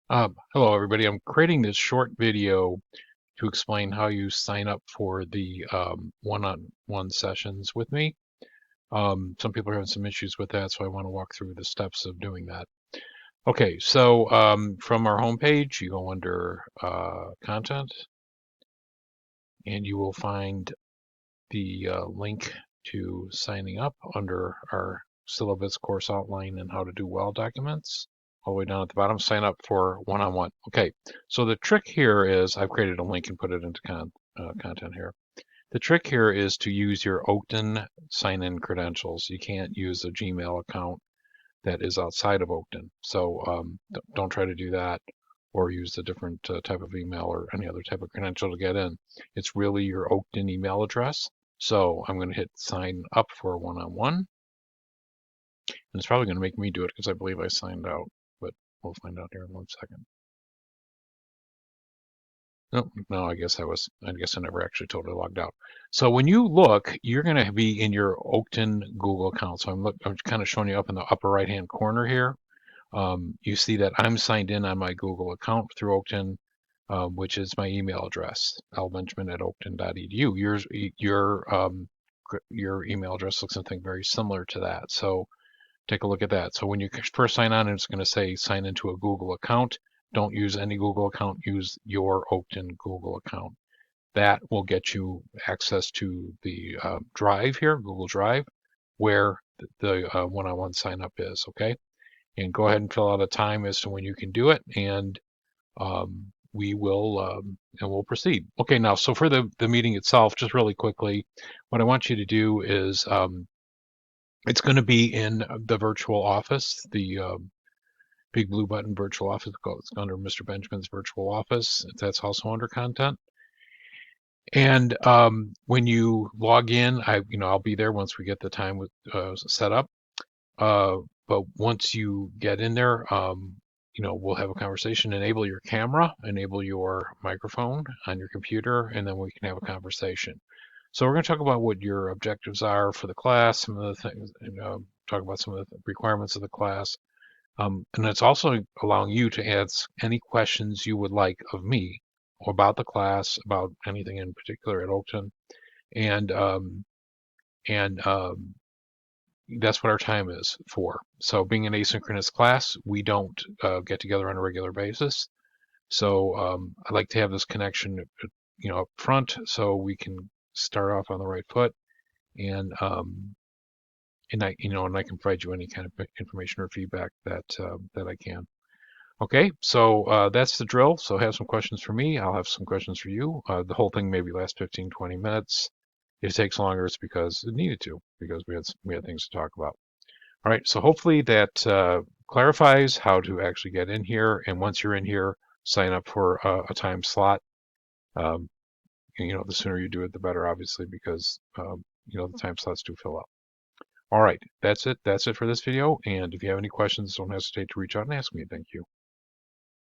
Hello, everybody. I'm creating this short video to explain how you sign up for the one-on-one sessions with me. Some people are having some issues with that, so I want to walk through the steps of doing that. Okay, so from our homepage, you go under content, and you will find the link to signing up under our syllabus course outline and how to do well documents. All the way down at the bottom, sign up for one-on-one. Okay, so the trick here is I've created a link and put it into content here. The trick here is to use your Okta sign-in credentials. You can't use a Gmail account that is outside of Okta. So don't try to do that or use a different type of email or any other type of credential to get in. It's really your Okta email address. So I'm going to hit sign up for one-on-one. And it's probably going to make me do it because I believe I signed out, but we'll find out here in 1 second. No, I guess I never actually totally logged out. So when you look, you're going to be in your Okta Google account. So I'm kind of showing you up in the upper right-hand corner here. You see that I'm signed in on my Google account through Okta, which is my email address, lbenjamin@okta.edu. Your email address looks something very similar to that. So take a look at that. So when you first sign on, it's going to say sign into a Google account. Don't use any Google account. Use your Okta Google account. That will get you access to the Drive here, Google Drive, where the one-on-one sign up is. Okay, and go ahead and fill out a time as to when you can do it, and we'll proceed. Okay, now so for the meeting itself, just really quickly, what I want you to do is it's going to be in the virtual office, the big blue button virtual office. It's under Mr. Benjamin's virtual office. That's also under content. And when you log in, I'll be there once we get the time set up. But once you get in there, we'll have a conversation. Enable your camera, enable your microphone on your computer, and then we can have a conversation. So we're going to talk about what your objectives are for the class, some of the things, talk about some of the requirements of the class. And it's also allowing you to ask any questions you would like of me or about the class, about anything in particular at Okta. And that's what our time is for. So being an asynchronous class, we don't get together on a regular basis. So I like to have this connection, up front, so we can start off on the right foot, and I can provide you any kind of information or feedback that I can. Okay, so that's the drill. So have some questions for me. I'll have some questions for you. The whole thing maybe lasts 15, 20 minutes. If it takes longer, it's because it needed to, because we had things to talk about. All right, so hopefully that clarifies how to actually get in here. And once you're in here, sign up for a time slot. Um, the sooner you do it, the better, obviously, because the time slots do fill up. All right, that's it. That's it for this video. And if you have any questions, don't hesitate to reach out and ask me. Thank you.